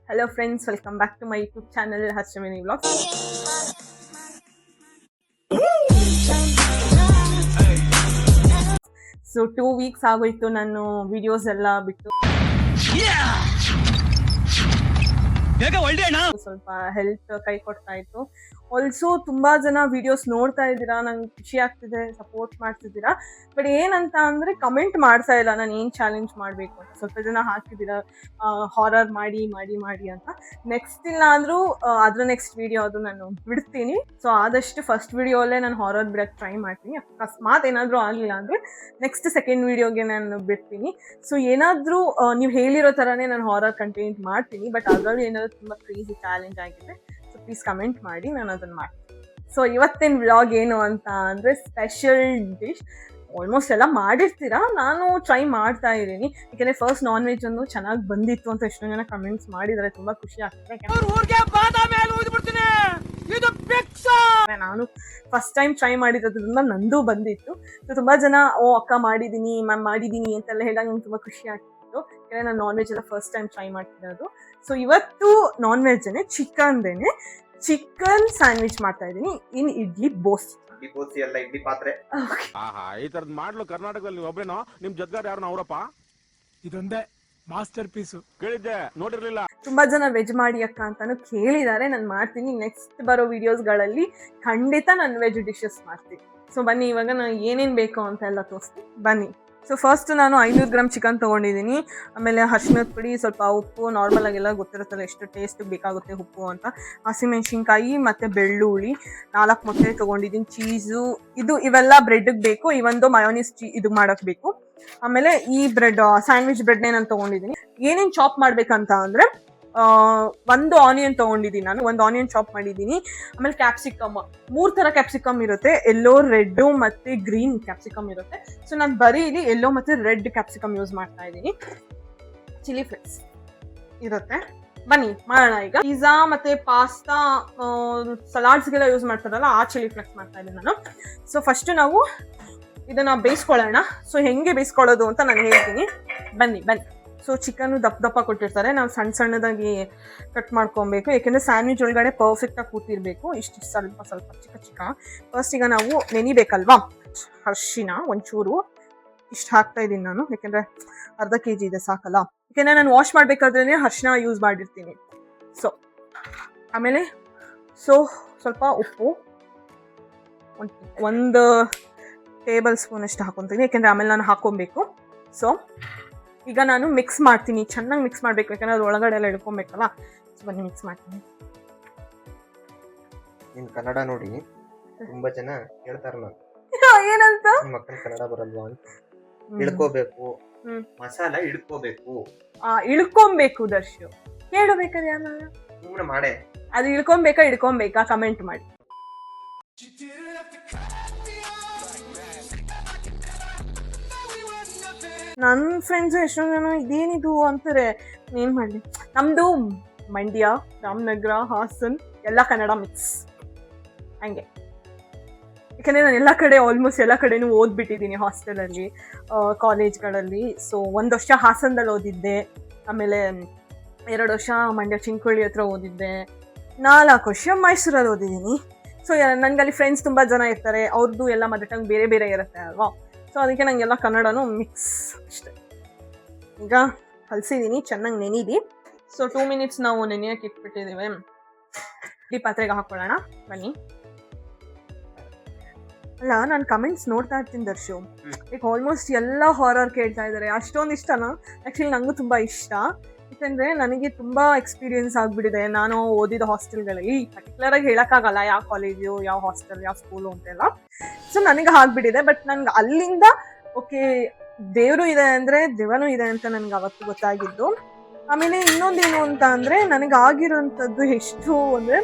Hello friends, welcome back to my YouTube channel Harshmini Vlogs. So 2 weeks ಆಗೋಯ್ತು ನಾನು videos ಎಲ್ಲ ಬಿಟ್ಟು. ಸ್ವಲ್ಪ ಹೆಲ್ತ್ ಕೈ ಕೊಡ್ತಾ ಇತ್ತು. ಆಲ್ಸೋ ತುಂಬಾ ಜನ ವಿಡಿಯೋಸ್ ನೋಡ್ತಾ ಇದ್ದೀರಾ, ನಂಗೆ ಖುಷಿ ಆಗ್ತಿದೆ, ಸಪೋರ್ಟ್ ಮಾಡ್ತಿದ್ದೀರಾ. ಬಟ್ ಏನಂತ ಅಂದ್ರೆ ಕಮೆಂಟ್ ಮಾಡ್ತಾ ಇಲ್ಲ ನಾನು ಏನ್ ಚಾಲೆಂಜ್ ಮಾಡ್ಬೇಕು ಅಂತ. ಸ್ವಲ್ಪ ಜನ ಹಾಕಿದ್ದೀರಾ ಹಾರರ್ ಮಾಡಿ ಮಾಡಿ ಮಾಡಿ ಅಂತ. ನೆಕ್ಸ್ಟ್ ಇಲ್ಲ ಅಂದ್ರೂ ಅದ್ರ ನೆಕ್ಸ್ಟ್ ವಿಡಿಯೋ ಅದು ನಾನು ಬಿಡ್ತೀನಿ. ಸೊ ಆದಷ್ಟು ಫಸ್ಟ್ ವಿಡಿಯೋಲ್ಲೇ ನಾನು ಹಾರರ್ ಬಿಡಕ್ಕೆ ಟ್ರೈ ಮಾಡ್ತೀನಿ. ಅಕಸ್ಮಾತ್ ಏನಾದ್ರೂ ಆಗಲಿಲ್ಲ ಅಂದ್ರೆ ನೆಕ್ಸ್ಟ್ ಸೆಕೆಂಡ್ ವಿಡಿಯೋಗೆ ನಾನು ಬಿಡ್ತೀನಿ. ಸೊ ಏನಾದ್ರೂ ನೀವು ಹೇಳಿರೋ ತರಾನೇ ನಾನು ಹಾರರ್ ಕಂಟೆಂಟ್ ಮಾಡ್ತೀನಿ. ಬಟ್ ಅದರಲ್ಲಿ ಏನಾದ್ರು ತುಂಬಾ ಕ್ರೇಜಿ ಚಾಲೆಂಜ್ ಆಗಿದೆ, ಸೊ ಪ್ಲೀಸ್ ಕಮೆಂಟ್ ಮಾಡಿ, ನಾನು ಅದನ್ನ ಮಾಡ್ತೀನಿ. ಸೊ ಇವತ್ತಿನ ವ್ಲಾಗ್ ಏನು ಅಂತ ಅಂದ್ರೆ ಸ್ಪೆಷಲ್ ಡಿಶ್. ಆಲ್ಮೋಸ್ಟ್ ಎಲ್ಲ ಮಾಡಿರ್ತೀರಾ, ನಾನು ಟ್ರೈ ಮಾಡ್ತಾ ಇದ್ದೀನಿ. ಯಾಕೆಂದ್ರೆ ಫಸ್ಟ್ ನಾನ್ ವೆಜ್ ಅನ್ನು ಚೆನ್ನಾಗಿ ಬಂದಿತ್ತು ಅಂತ ಎಷ್ಟೋ ಜನ ಕಮೆಂಟ್ಸ್ ಮಾಡಿದರೆ, ತುಂಬಾ ಖುಷಿ ಆಗ್ತದೆ. ನಾನು ಫಸ್ಟ್ ಟೈಮ್ ಟ್ರೈ ಮಾಡಿರೋದ್ರಿಂದ ನಂದು ಬಂದಿತ್ತು. ಸೊ ತುಂಬಾ ಜನ ಅಕ್ಕ ಮಾಡಿದೀನಿ ಮ್ಯಾಮ್ ಮಾಡಿದೀನಿ ಅಂತೆಲ್ಲ ಹೇಳಿದಾಗ ನಂಗೆ ತುಂಬಾ ಖುಷಿ ಆಗ್ತಿತ್ತು. ಯಾಕಂದ್ರೆ ನಾನು ನಾನ್ ವೆಜ್ ಎಲ್ಲ ಫಸ್ಟ್ ಟೈಮ್ ಟ್ರೈ ಮಾಡ್ತಿರೋದು. ಸೊ ಇವತ್ತು ನಾನ್ ವೆಜ್ನೇ ಚಿಕನ್ ಸ್ಯಾಂಡ್ವಿಚ್ ಮಾಡ್ತಾ ಇದ್ದೀನಿ ಇನ್ ಇಡ್ಲಿ ಬೋಸ್. ಇಡ್ಲಿ ಪಾತ್ರೆ ಈ ತರದ್ ಮಾಡ್ಲು ಕರ್ನಾಟಕದಲ್ಲಿ ಒಬ್ರೇನೋ, ನಿಮ್ ಜೊತೆಗಾರ ಯಾರು ಅವರಪ್ಪ? ಇದೊಂದೇ ಮಾಸ್ಟರ್ ಪೀಸು ಕೇಳಿದ್ದೆ, ನೋಡಿರ್ಲಿಲ್ಲ. ತುಂಬಾ ಜನ ವೆಜ್ ಮಾಡಿ ಅಕ್ಕ ಅಂತಾನು ಕೇಳಿದ್ದಾರೆ. ನಾನು ಮಾಡ್ತೀನಿ. ನೆಕ್ಸ್ಟ್ ಬರೋ ವಿಡಿಯೋಸ್ಗಳಲ್ಲಿ ಖಂಡಿತ ನಾನು ವೆಜ್ ಡಿಶಸ್ ಮಾಡ್ತೀನಿ. ಸೊ ಬನ್ನಿ, ಇವಾಗ ನಾನು ಏನೇನು ಬೇಕು ಅಂತ ಎಲ್ಲ ತೋರಿಸ್ತೀನಿ, ಬನ್ನಿ. ಸೊ ಫಸ್ಟ್ ನಾನು 500 ಗ್ರಾಮ್ ಚಿಕನ್ ತೊಗೊಂಡಿದ್ದೀನಿ. ಆಮೇಲೆ ಅರಿಶಿಣದ ಪುಡಿ, ಸ್ವಲ್ಪ ಉಪ್ಪು, ನಾರ್ಮಲ್ ಆಗೆಲ್ಲ ಗೊತ್ತಿರುತ್ತಲ್ಲ ಎಷ್ಟು ಟೇಸ್ಟ್ ಬೇಕಾಗುತ್ತೆ ಉಪ್ಪು ಅಂತ, ಹಸಿಮೆಣಸಿನ್ಕಾಯಿ ಮತ್ತು ಬೆಳ್ಳುಳ್ಳಿ, 4 ಮೊಟ್ಟೆ ತೊಗೊಂಡಿದ್ದೀನಿ, ಚೀಸು, ಇವೆಲ್ಲ ಬ್ರೆಡ್ಗೆ ಬೇಕು. ಇವೊಂದು ಮಯೋನೀಸ್ ಇದು ಮಾಡೋಕ್ಕೆ ಬೇಕು. ಆಮೇಲೆ ಈ ಬ್ರೆಡ್ ಸ್ಯಾಂಡ್ವಿಚ್ ಬ್ರೆಡ್ನೇ ನಾನು ತೊಗೊಂಡಿದ್ದೀನಿ. ಏನೇನು ಚಾಪ್ ಮಾಡ್ಬೇಕಂತ ಅಂದರೆ ಒಂದು ಆನಿಯನ್ ತೊಗೊಂಡಿದ್ದೀನಿ ನಾನು, ಒಂದು ಆನಿಯನ್ ಚಾಪ್ ಮಾಡಿದ್ದೀನಿ. ಆಮೇಲೆ ಕ್ಯಾಪ್ಸಿಕಮ್, 3 ಥರ ಕ್ಯಾಪ್ಸಿಕಮ್ ಇರುತ್ತೆ, ಎಲ್ಲೋ, ರೆಡ್ ಮತ್ತು ಗ್ರೀನ್ ಕ್ಯಾಪ್ಸಿಕಮ್ ಇರುತ್ತೆ. ಸೊ ನಾನು ಬರೀ ಇಲ್ಲಿ ಎಲ್ಲೋ ಮತ್ತು ರೆಡ್ ಕ್ಯಾಪ್ಸಿಕಮ್ ಯೂಸ್ ಮಾಡ್ತಾ ಇದ್ದೀನಿ. ಚಿಲ್ಲಿ ಫ್ಲೇಕ್ಸ್ ಇರುತ್ತೆ. ಬನ್ನಿ ಮಾಡೋಣ. ಈಗ ಪಿಜ್ಜಾ ಮತ್ತು ಪಾಸ್ತಾ ಸಲಾಡ್ಸ್ಗೆಲ್ಲ ಯೂಸ್ ಮಾಡ್ತಾರಲ್ಲ, ಆ ಚಿಲ್ಲಿ ಫ್ಲೇಕ್ಸ್ ಮಾಡ್ತಾ ಇದ್ದೀನಿ ನಾನು. ಸೊ ಫಸ್ಟು ನಾವು ಇದನ್ನು ಬೇಯಿಸ್ಕೊಳ್ಳೋಣ. ಸೊ ಹೆಂಗೆ ಬೇಯಿಸ್ಕೊಳ್ಳೋದು ಅಂತ ನಾನು ಹೇಳ್ತೀನಿ, ಬನ್ನಿ. ಸೊ ಚಿಕನ್ನು ದಪ್ಪ ಕೊಟ್ಟಿರ್ತಾರೆ, ನಾವು ಸಣ್ಣದಾಗಿ ಕಟ್ ಮಾಡ್ಕೊಬೇಕು. ಯಾಕೆಂದರೆ ಸ್ಯಾಂಡ್ವಿಚ್ ಒಳಗಡೆ ಪರ್ಫೆಕ್ಟಾಗಿ ಕೂತಿರ್ಬೇಕು. ಇಷ್ಟು ಸ್ವಲ್ಪ ಚಿಕ್ಕ. ಫಸ್ಟ್ ಈಗ ನಾವು ನೆನಿಬೇಕಲ್ವಾ, ಅರಿಶಿನ ಒಂಚೂರು ಇಷ್ಟು ಹಾಕ್ತಾ ಇದ್ದೀನಿ ನಾನು, ಯಾಕೆಂದರೆ ಅರ್ಧ kg ಇದೆ ಸಾಕಲ್ಲ. ಯಾಕೆಂದರೆ ನಾನು ವಾಶ್ ಮಾಡಬೇಕಾದ್ರೆ ಅರಿಶಿನ ಯೂಸ್ ಮಾಡಿರ್ತೀನಿ. ಸೊ ಆಮೇಲೆ ಸ್ವಲ್ಪ ಉಪ್ಪು, ಒಂದು ಟೇಬಲ್ ಸ್ಪೂನ್ ಅಷ್ಟು ಹಾಕೊತೀನಿ, ಯಾಕೆಂದರೆ ಆಮೇಲೆ ನಾನು ಹಾಕೊಬೇಕು. ಸೊ ಈಗ ನಾನು ಮಿಕ್ಸ್ ಮಾಡ್ತೀನಿ, ಚೆನ್ನಾಗಿ ಮಿಕ್ಸ್ ಮಾಡಬೇಕು, ಯಾಕಂದ್ರೆ ಅದು ಒಳಗಡೆ ಎಲ್ಲ ಇಳ್ಕೊಬೇಕಲ್ಲ. ಸೊ ಬನ್ನಿ ಮಿಕ್ಸ್ ಮಾಡ್ತೀನಿ. ನಿನ್ ಕನ್ನಡ ನೋಡಿ ತುಂಬಾ ಜನ ಕೇಳ್ತಾರ, ಏನಂತ ಮಕ್ಕಳ ಕನ್ನಡ ಬರಲ್ವಾ ಅಂತ. ಇಳ್ಕೋಬೇಕು, ಮಸಾಲ ಇಳ್ಕೋಬೇಕು. ಇಳ್ಕೊಬೇಕು ದರ್ಶು, ಕೇಳಬೇಕಾದ್ರೆ ಸುಮ್ಮನೆ ಮಾಡೆ. ಅದು ಇಳ್ಕೊಬೇಕಾ ಕಮೆಂಟ್ ಮಾಡಿ. ನನ್ನ ಫ್ರೆಂಡ್ಸ್ ಎಷ್ಟೊಂದು ಜನ ಇದೇನಿದು ಅಂತಾರೆ. ಏನು ಮಾಡಲಿ, ನಮ್ಮದು ಮಂಡ್ಯ, ರಾಮನಗರ, ಹಾಸನ್ ಎಲ್ಲ ಕನ್ನಡ ಮಿಕ್ಸ್ ಹಂಗೆ. ಯಾಕಂದರೆ ನಾನು ಆಲ್ಮೋಸ್ಟ್ ಎಲ್ಲ ಕಡೆನೂ ಓದ್ಬಿಟ್ಟಿದ್ದೀನಿ, ಹಾಸ್ಟೆಲಲ್ಲಿ, ಕಾಲೇಜ್ಗಳಲ್ಲಿ. ಸೊ 1 ವರ್ಷ ಹಾಸನದಲ್ಲಿ ಓದಿದ್ದೆ, ಆಮೇಲೆ 2 ವರ್ಷ ಮಂಡ್ಯ ಚಿಂಕೋಳಿ ಹತ್ರ ಓದಿದ್ದೆ, 4 ವರ್ಷ ಮೈಸೂರಲ್ಲಿ ಓದಿದ್ದೀನಿ. ಸೊ ನನಗಲ್ಲಿ ಫ್ರೆಂಡ್ಸ್ ತುಂಬ ಜನ ಇರ್ತಾರೆ, ಅವ್ರದ್ದು ಎಲ್ಲ ಮದರ್ ಟಂಗ್ ಬೇರೆ ಬೇರೆ ಇರುತ್ತೆ ಅಲ್ವಾ. ಸೊ ಅದಕ್ಕೆ ನನಗೆಲ್ಲ ಕನ್ನಡನೂ ಮಿಕ್ಸ್ ಅಷ್ಟೆ. ಈಗ ಕಲಿಸಿದ್ದೀನಿ, ಚೆನ್ನಾಗಿ ನೆನೀದಿ. ಸೊ 2 ಮಿನಿಟ್ಸ್ ನಾವು ನೆನೆಯೋಕೆ ಇಟ್ಬಿಟ್ಟಿದ್ದೀವಿ. ಈ ಪಾತ್ರೆಗೆ ಹಾಕೊಳ್ಳೋಣ, ಬನ್ನಿ. ಅಲ್ಲ, ನಾನು ಕಮೆಂಟ್ಸ್ ನೋಡ್ತಾ ಇರ್ತೀನಿ ದರ್ಶು. ಈಗ ಆಲ್ಮೋಸ್ಟ್ ಎಲ್ಲ ಹಾರರ್ ಕೇಳ್ತಾ ಇದ್ದಾರೆ. ಅಷ್ಟೊಂದು ಇಷ್ಟನಾ? ಆ್ಯಕ್ಚುಲಿ ನನಗೂ ತುಂಬ ಇಷ್ಟ. ಯಾಕಂದರೆ ನನಗೆ ತುಂಬ ಎಕ್ಸ್ಪೀರಿಯನ್ಸ್ ಆಗಿಬಿಟ್ಟಿದೆ. ನಾನು ಓದಿದ ಹಾಸ್ಟೆಲ್ಗಳಲ್ಲಿ ಪರ್ಟಿಕ್ಯುಲರಾಗಿ ಹೇಳೋಕ್ಕಾಗಲ್ಲ ಯಾವ ಕಾಲೇಜು, ಯಾವ ಹಾಸ್ಟೆಲ್, ಯಾವ ಸ್ಕೂಲು ಅಂತೆಲ್ಲ. ಸೊ ನನಗೆ ಆಗ್ಬಿಟ್ಟಿದೆ. ಬಟ್ ನನಗೆ ಅಲ್ಲಿಂದ ಓಕೆ ದೇವರು ಇದೆ ಅಂದರೆ ದೆವ್ವನೂ ಇದೆ ಅಂತ ನನಗೆ ಅವತ್ತು ಗೊತ್ತಾಗಿದ್ದು. ಆಮೇಲೆ ಇನ್ನೊಂದೇನು ಅಂತ ಅಂದರೆ ನನಗೆ ಆಗಿರೋಂಥದ್ದು ಎಷ್ಟು ಅಂದರೆ,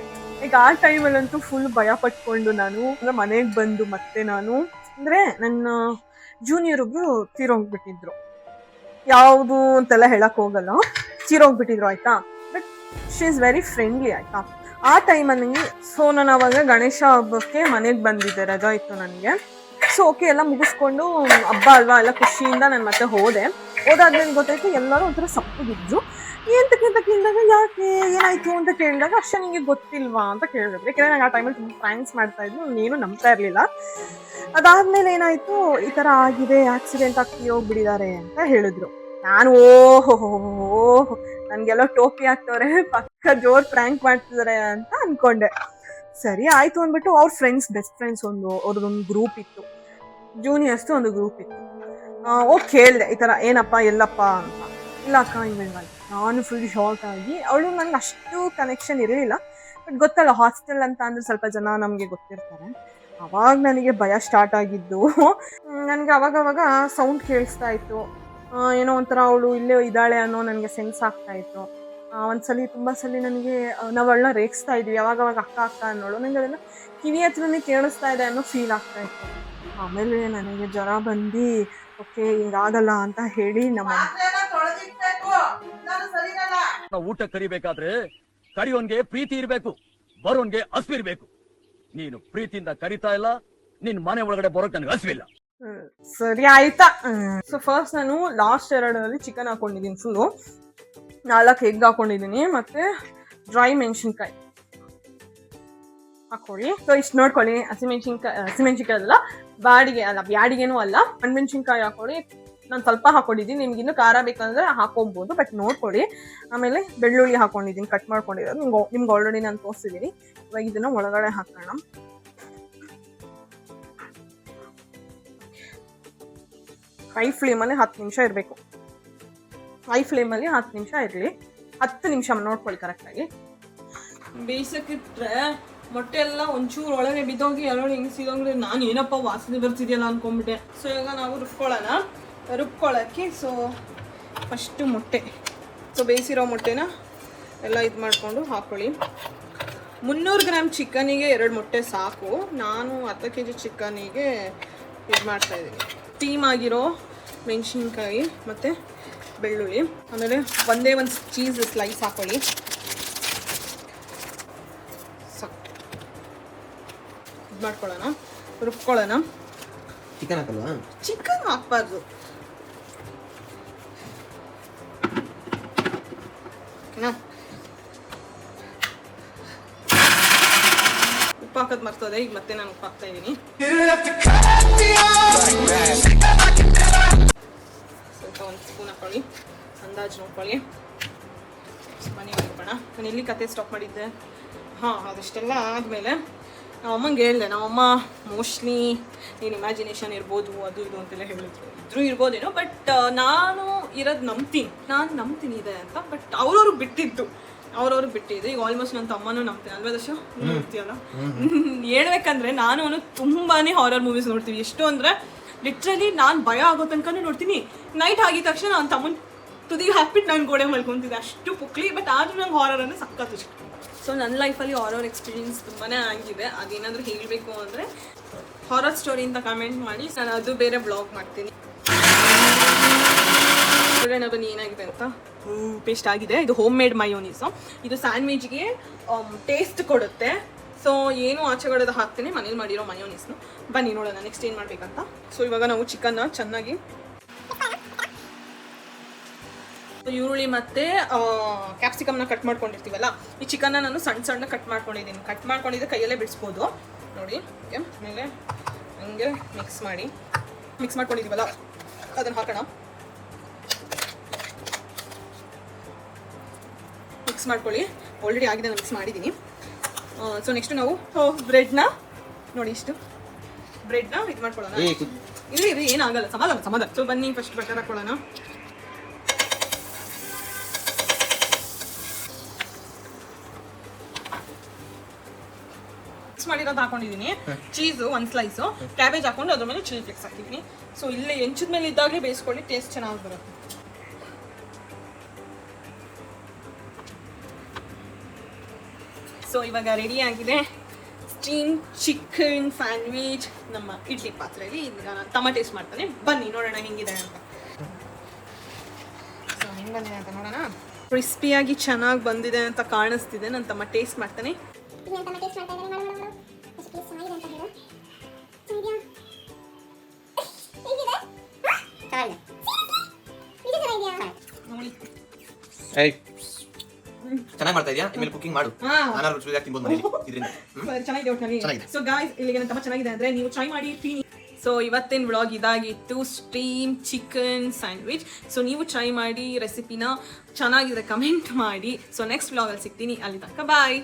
ಈಗ ಆ ಟೈಮಲ್ಲಂತೂ ಫುಲ್ ಭಯ ಪಟ್ಕೊಂಡು ನಾನು ಮನೆಗೆ ಬಂದು ಮತ್ತೆ ನಾನು ಅಂದರೆ ನನ್ನ ಜೂನಿಯರ್ ಒಬ್ಬರು ತೀರೋಗ್ಬಿಟ್ಟಿದ್ರು. ಯಾವುದು ಅಂತೆಲ್ಲ ಹೇಳಕ್ಕೆ ಹೋಗಲ್ಲ, ತೀರೋಗ್ಬಿಟ್ಟಿದ್ರು ಆಯಿತಾ. But she is very friendly ಆಯಿತಾ. ಆ ಟೈಮಲ್ಲಿ ಸೊ ನಾನು ಅವಾಗ ಗಣೇಶ ಹಬ್ಬಕ್ಕೆ ಮನೆಗೆ ಬಂದಿದ್ದೆ, ರಜಾ ಇತ್ತು ನನಗೆ. ಸೊ ಓಕೆ ಎಲ್ಲ ಮುಗಿಸ್ಕೊಂಡು ಹಬ್ಬ ಅಲ್ವಾ ಎಲ್ಲ ಖುಷಿಯಿಂದ ನಾನು ಮತ್ತೆ ಹೋದಾದ್ಮೇಲೆ ಗೊತ್ತಾಯ್ತು ಎಲ್ಲರೂ ಒಂಥರ ಸಪ್ಪಗಿದ್ರು. ಎಂತಕ್ಕಿಂದಾಗ ಯಾಕೆ ಏನಾಯ್ತು ಅಂತ ಕೇಳಿದಾಗ ಅಷ್ಟೇ ನಿಂಗೆ ಗೊತ್ತಿಲ್ವಾ ಅಂತ ಕೇಳಿದ್ರು. ಯಾಕೆಂದ್ರೆ ನಂಗೆ ಆ ಟೈಮಲ್ಲಿ ತುಂಬ ಫ್ರ್ಯಾಂಕ್ಸ್ ಮಾಡ್ತಾ ಇದ್ರು, ಏನು ನಂಬ್ತಾ ಇರಲಿಲ್ಲ. ಅದಾದ್ಮೇಲೆ ಏನಾಯ್ತು, ಈ ಥರ ಆಗಿದೆ, ಆಕ್ಸಿಡೆಂಟ್ ಆಗಿ ಹೋಗ್ಬಿಟ್ಟಿದ್ದಾರೆ ಅಂತ ಹೇಳಿದ್ರು. ನಾನು ಓಹೋ ನನ್ಗೆಲ್ಲೋ ಟೋಪಿ ಹಾಕ್ತವ್ರೆ, ಪಕ್ಕ ಜೋರ್ ಪ್ರ್ಯಾಂಕ್ ಮಾಡ್ತಿದ್ದಾರೆ ಅಂತ ಅನ್ಕೊಂಡೆ. ಸರಿ ಆಯ್ತು ಅಂದ್ಬಿಟ್ಟು ಅವ್ರ ಫ್ರೆಂಡ್ಸ್, ಬೆಸ್ಟ್ ಫ್ರೆಂಡ್ಸ್ ಅವ್ರದ್ದೊಂದು ಗ್ರೂಪ್ ಇತ್ತು, ಜೂನಿಯರ್ಸ್ದು ಒಂದು ಗ್ರೂಪ್ ಇತ್ತು. ಹೋಗಿ ಕೇಳಿದೆ ಈ ಥರ ಏನಪ್ಪ ಎಲ್ಲಪ್ಪ ಅಂತ. ಇಲ್ಲ ಅಕ್ಕ ಹಿಂಗೆ ನಾನು ಫುಲ್ ಶಾಕ್ ಆಗಿ, ಅವಳು ನನಗೆ ಅಷ್ಟು ಕನೆಕ್ಷನ್ ಇರಲಿಲ್ಲ, ಬಟ್ ಗೊತ್ತಲ್ಲ ಹಾಸ್ಟೆಲ್ ಅಂತ ಅಂದರೆ ಸ್ವಲ್ಪ ಜನ ನಮಗೆ ಗೊತ್ತಿರ್ತಾರೆ. ಅವಾಗ ನನಗೆ ಭಯ ಸ್ಟಾರ್ಟ್ ಆಗಿದ್ದು. ನನಗೆ ಅವಾಗವಾಗ ಸೌಂಡ್ ಕೇಳಿಸ್ತಾ ಇತ್ತು, ಏನೋ ಒಂಥರ ಅವಳು ಇಲ್ಲೇ ಇದ್ದಾಳೆ ಅನ್ನೋ ನನಗೆ ಸೆನ್ಸ್ ಆಗ್ತಾ ಇತ್ತು. ಒಂದ್ಸಲಿ ತುಂಬ ಸಲ ನನಗೆ ನಾವು ಅವಳನ್ನ ರೇಗಿಸ್ತಾ ಇದ್ವಿ, ಅವಾಗವಾಗ ಅಕ್ಕ ಅಕ್ಕ ಅನ್ನೋಳು, ನನಗೆ ಅದೆಲ್ಲ ಕಿವಿ ಹತ್ರನೇ ಕೇಳಿಸ್ತಾ ಇದೆ ಅನ್ನೋ ಫೀಲ್ ಆಗ್ತಾ ಇತ್ತು. ಆಮೇಲೆ ನನಗೆ ಜ್ವರ ಬಂದು ಓಕೆ ಹಿಂಗಾಗಲ್ಲ ಅಂತ ಹೇಳಿ ಊಟ ಕರಿಬೇಕಾದ್ರೆ ಕರಿಯೋನ್ಗೆ ಪ್ರೀತಿ ಇರ್ಬೇಕು, ಬರೋನ್ಗೆ ಹಸ್ವು ಇರ್ಬೇಕು. ನೀನು ಪ್ರೀತಿಯಿಂದ ಕರಿತಾ ಇಲ್ಲ, ನಿನ್ ಮನೆ ಒಳಗಡೆ ಬರೋಕ್ ನನ್ಗೆ ಹಸ್ವಿಲ್ಲ. ಸರಿ ಆಯ್ತಾ. ಸೊ ಫಸ್ಟ್ ನಾನು ಲಾಸ್ಟ್ 2 ಚಿಕನ್ ಹಾಕೊಂಡಿದ್ದೀನಿ, ಫುಲ್ಲು 4 ಎಗ್ ಹಾಕೊಂಡಿದ್ದೀನಿ, ಮತ್ತೆ ಡ್ರೈ ಮೆಣಸಿನ್ಕಾಯಿ ಹಾಕೊಳ್ಳಿ. ಸೊ ಇಷ್ಟು ನೋಡ್ಕೊಳ್ಳಿ, ಹಸಿಮೆಣಸಿನ್ಕಾಯಿ ಅಲ್ಲ, ಬ್ಯಾಡಿಗೆನೂ ಅಲ್ಲ, ಒಣಮೆಣಸಿನ್ಕಾಯಿ ಹಾಕೊಳ್ಳಿ. ನಾನು ಸ್ವಲ್ಪ ಹಾಕೊಂಡಿದ್ದೀನಿ, ನಿಮ್ಗೆ ಇನ್ನೂ ಖಾರ ಬೇಕಂದ್ರೆ ಹಾಕೊಬೋದು, ಬಟ್ ನೋಡ್ಕೊಳ್ಳಿ. ಆಮೇಲೆ ಬೆಳ್ಳುಳ್ಳಿ ಹಾಕೊಂಡಿದ್ದೀನಿ, ಕಟ್ ಮಾಡ್ಕೊಂಡಿರೋದು, ನಿಮ್ಗೆ ಆಲ್ರೆಡಿ ನಾನು ತೋರಿಸಿದ್ದೀನಿ. ಇವಾಗ ಇದನ್ನ ಒಳಗಡೆ ಹಾಕೋಣ. ಹೈ ಫ್ಲೇಮಲ್ಲಿ 10 ನಿಮಿಷ ಇರಬೇಕು. ಹೈ ಫ್ಲೇಮಲ್ಲಿ 10 ನಿಮಿಷ ಇರಲಿ. 10 ನಿಮಿಷ ನೋಡ್ಕೊಳ್ಳಿ ಕರೆಕ್ಟಾಗಿ. ಬೇಯಿಸಕ್ಕಿಟ್ರೆ ಮೊಟ್ಟೆ ಎಲ್ಲ ಒಂಚೂರು ಒಳಗೆ ಬಿದ್ದೋಗಿ ಎಲ್ಲರೂ ಹಿಂಗೆ ಸಿಗೋಂಗ್ರೆ ನಾನು ಏನಪ್ಪ ವಾಸನೆ ಬರ್ತಿದೆಯಲ್ಲ ಅನ್ಕೊಂಡ್ಬಿಟ್ಟೆ. ಸೊ ಇವಾಗ ನಾವು ರುಬ್ಕೊಳ್ಳೋಕ್ಕೆ ಸೊ ಫಸ್ಟು ಮೊಟ್ಟೆ, ಸೊ ಬೇಯಿಸಿರೋ ಮೊಟ್ಟೆನ ಎಲ್ಲ ಇದು ಮಾಡಿಕೊಂಡು ಹಾಕ್ಕೊಳ್ಳಿ. 300 ಗ್ರಾಮ್ ಚಿಕನಿಗೆ 2 ಮೊಟ್ಟೆ ಸಾಕು. ನಾನು 10 kg ಚಿಕನಿಗೆ ಇದು ಮಾಡ್ತಾಯಿದ್ದೀನಿ. ಸ್ಟೀಮ್ ಆಗಿರೋ ಮೆಣಸಿನ್ಕಾಯಿ ಮತ್ತು ಬೆಳ್ಳುಳ್ಳಿ, ಆಮೇಲೆ ಒಂದೇ ಒಂದು ಚೀಸ್ ಸ್ಲೈಸ್ ಹಾಕೊಳ್ಳಿ. ಇದು ಮಾಡ್ಕೊಳ್ಳೋಣ, ರುಬ್ಕೊಳ್ಳೋಣ. ಚಿಕನ್ ಹಾಕಲ್ವಾ? ಚಿಕನ್ ಹಾಕ್ಬಾರ್ದು. ಓಕೆನಾ? ಉಪ್ಪು ಹಾಕೋದು ಮರ್ತದೆ, ಈಗ ಮತ್ತೆ ನಾನು ಉಪ್ಪು ಹಾಕ್ತಾ ಇದ್ದೀನಿ. ಸ್ವಲ್ಪ 1 ಸ್ಪೂನ್ ಹಾಕೊಳ್ಳಿ, ಅಂದಾಜು ನೋಡ್ಕೊಳ್ಳಿ. ಮನೆ ಹೋಗೋಣ. ನಾನು ಎಲ್ಲಿ ಕತೆ ಸ್ಟಾಪ್ ಮಾಡಿದ್ದೆ? ಅದಷ್ಟೆಲ್ಲ ಆದಮೇಲೆ ನಮ್ಮಮ್ಮಂಗೆ ಹೇಳಿದೆ. ನಮ್ಮಮ್ಮ ಮೋಸ್ಟ್ಲಿ ನೀನು ಇಮ್ಯಾಜಿನೇಷನ್ ಇರ್ಬೋದು ಅದು ಇದು ಅಂತೆಲ್ಲ ಹೇಳಿದ್ರು. ಇದ್ರೂ ಇರ್ಬೋದೇನೋ, ಬಟ್ ನಾನು ಇರೋದು ನಂಬ್ತೀನಿ ಇದೆ ಅಂತ. ಬಟ್ ಅವ್ರವ್ರಿಗೆ ಬಿಟ್ಟಿದ್ದು. ಈಗ ಆಲ್ಮೋಸ್ಟ್ ನನ್ನ ತಮ್ಮನೂ ನಂಬ್ತೀನಿ ಅಲ್ವಾ ದರ್ಶು? ನೋಡ್ತೀಯಲ್ಲ, ಹೇಳ್ಬೇಕಂದ್ರೆ ನಾನು ತುಂಬಾ ಹಾರರ್ ಮೂವೀಸ್ ನೋಡ್ತೀವಿ. ಎಷ್ಟು ಅಂದರೆ ಲಿಟ್ರಲಿ ನಾನು ಭಯ ಆಗೋ ತನಕ ನೋಡ್ತೀನಿ. ನೈಟ್ ಆಗಿದ ತಕ್ಷಣ ನನ್ನ ತಮ್ಮನ ತುದಿಗೆ ಹಾಕ್ಬಿಟ್ಟು ನಾನು ಗೋಡೆ ಮಲ್ಕೊತಿದ್ದೆ, ಅಷ್ಟು ಪುಕ್ಲಿ. ಬಟ್ ಆದರೂ ನಂಗೆ ಹಾರರ್ ಅಂದರೆ ಸಖತ್ ಇಷ್ಟ. ಸೊ ನನ್ನ ಲೈಫಲ್ಲಿ ಹಾರರ್ ಎಕ್ಸ್ಪೀರಿಯನ್ಸ್ ತುಂಬಾ ಆಗಿದೆ. ಅದೇನಾದರೂ ಹೇಳಬೇಕು ಅಂದರೆ ಹಾರರ್ ಸ್ಟೋರಿ ಅಂತ ಕಮೆಂಟ್ ಮಾಡಿ, ನಾನು ಅದು ಬೇರೆ ಬ್ಲಾಗ್ ಮಾಡ್ತೀನಿ. ಬನ್ನಿ ಏನಾಗಿದೆ ಅಂತ. ಪೇಸ್ಟ್ ಆಗಿದೆ. ಇದು ಹೋಮ್ ಮೇಡ್ ಮಯೋನೀಸು. ಇದು ಸ್ಯಾಂಡ್ವಿಚ್ಗೆ ಟೇಸ್ಟ್ ಕೊಡುತ್ತೆ. ಸೊ ಏನು ಆಚೆಗಡೆದು ಹಾಕ್ತೀನಿ, ಮನೇಲಿ ಮಾಡಿರೋ ಮಯೋನೀಸ್ನು. ಬನ್ನಿ ನೋಡೋಣ ನೆಕ್ಸ್ಟ್ ಏನು ಮಾಡಬೇಕಂತ. ಸೊ ಇವಾಗ ನಾವು ಚಿಕನ್ನ ಚೆನ್ನಾಗಿ ಈರುಳ್ಳಿ ಮತ್ತು ಕ್ಯಾಪ್ಸಿಕಮ್ನ ಕಟ್ ಮಾಡ್ಕೊಂಡಿರ್ತೀವಲ್ಲ, ಈ ಚಿಕನ್ನ ನಾನು ಸಣ್ಣ ಕಟ್ ಮಾಡ್ಕೊಂಡಿದ್ದೆ ಕೈಯಲ್ಲೇ ಬಿಡಿಸ್ಬೋದು ನೋಡಿ. ಓಕೆ, ಆಮೇಲೆ ಹಂಗೆ ಮಿಕ್ಸ್ ಮಾಡ್ಕೊಂಡಿದ್ದೀವಲ್ಲ ಅದನ್ನು ಹಾಕೋಣ. ಮಿಕ್ಸ್ ಮಾಡ್ಕೊಳ್ಳಿ. ಆಲ್ರೆಡಿ ಆಗಿದೆ, ನಾನು ಮಿಕ್ಸ್ ಮಾಡಿದ್ದೀನಿ. ಸೊ ನೆಕ್ಸ್ಟ್ ನಾವು ಬ್ರೆಡ್ನ ನೋಡಿ, ಇಷ್ಟು ಬ್ರೆಡ್ನ ಇದು ಮಾಡ್ಕೊಳ್ಳೋಣ. ಇಲ್ಲಿ ಏನಾಗಲ್ಲ, ಸಮಾಧಾನ. ಸೊ ಬನ್ನಿ ಫಸ್ಟ್ ಬಟರ್ ಹಾಕೊಳ್ಳೋಣ. ಮಿಕ್ಸ್ ಮಾಡಿರೋದು ಹಾಕೊಂಡಿದ್ದೀನಿ. ಚೀಸು 1 ಸ್ಲೈಸು, ಕ್ಯಾಬೇಜ್ ಹಾಕೊಂಡು ಅದ್ರ ಮೇಲೆ ಚಿಲ್ಲಿ ಫ್ಲೇಕ್ಸ್ ಹಾಕಿದ್ದೀನಿ. ಸೊ ಇಲ್ಲೇ ಹೆಂಚಿದ ಮೇಲೆ ಇದ್ದಾಗಲೇ ಬೇಯಿಸ್ಕೊಳ್ಳಿ, ಟೇಸ್ಟ್ ಚೆನ್ನಾಗಿ ಬರುತ್ತೆ. ಸೊ ಇವಾಗ ರೆಡಿ ಆಗಿದೆ ಸ್ಟೀಮ್ ಚಿಕನ್ ಸ್ಯಾಂಡ್ವಿಚ್ ನಮ್ಮ ಇಡ್ಲಿ ಪಾತ್ರೆಯಲ್ಲಿ. ಈಗ ನಾನು ತಮ್ಮ ಟೇಸ್ಟ್ ಮಾಡ್ತಾನೆ. ಬನ್ನಿ ನೋಡೋಣ ಹೆಂಗಿದೆ ಅಂತ. ಸೊ ಹೆಂಗೆ ಬಂದಿದೆ ಅಂತ ನೋಡೋಣ. ಕ್ರಿಸ್ಪಿಯಾಗಿ ಚೆನ್ನಾಗಿ ಬಂದಿದೆ ಅಂತ ಕಾಣಿಸ್ತಿದೆ. ನನ್ನ ತಮ್ಮ ಟೇಸ್ಟ್ ಮಾಡ್ತಾನೆ. ಚೆನ್ನಾಗಿ ಮಾಡ್ತಾ ಇದೀಯಾ ಇನ್ಮೇಲೆ ಕುಕಿಂಗ್ ಮಾಡು ಹಾ. ನಾನು ರುಚಿಯಾಗಿ ತಿನ್ಬೋದು ಮನೇಲಿ ಇದರಿಂದ ಚೆನ್ನಾಗಿದೆ ಒಟ್ಟಿನಲ್ಲಿ. ಚೆನ್ನಾಗಿದೆ. ಸೊ ಗಾಯ್ಸ್ ಇಲ್ಲಿಗೆ ನನ್ನ ತುಂಬ ಚೆನ್ನಾಗಿದೆ ಅಂದ್ರೆ ನೀವು ಟ್ರೈ ಮಾಡಿ ತಿನ್ನಿ. ಸೊ ಇವತ್ತಿನ ವ್ಲಾಗ್ ಇದಾಗಿತ್ತು, ಸ್ಟೀಮ್ ಚಿಕನ್ ಸ್ಯಾಂಡ್ವಿಚ್. ಸೊ ನೀವು ಟ್ರೈ ಮಾಡಿ ರೆಸಿಪಿನ, ಚೆನ್ನಾಗಿದ್ರೆ ಕಮೆಂಟ್ ಮಾಡಿ. ಸೊ ನೆಕ್ಸ್ಟ್ ವ್ಲಾಗಲ್ಲಿ ಸಿಗ್ತೀನಿ, ಅಲ್ಲಿ ತನಕ ಬಾಯ್.